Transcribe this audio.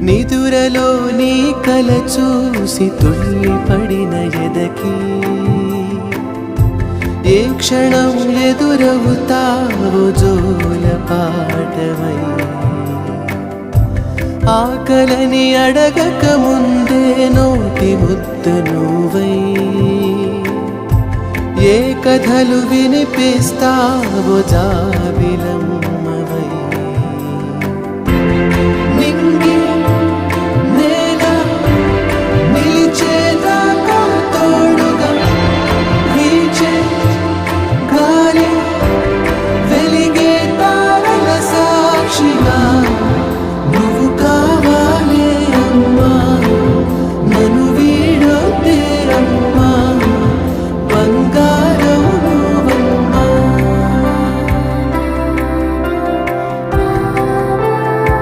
నిదురలో నీ కల చూసి తుళ్ళిపడిన ఎదకి ఏ క్షణం ఎదురవుతావో జోల పాటవై ఆకలని అడగక ముందే నోటి ముద్దు నువ్వై ఏ కథలు వినిపిస్తావో జాబిలమ్మ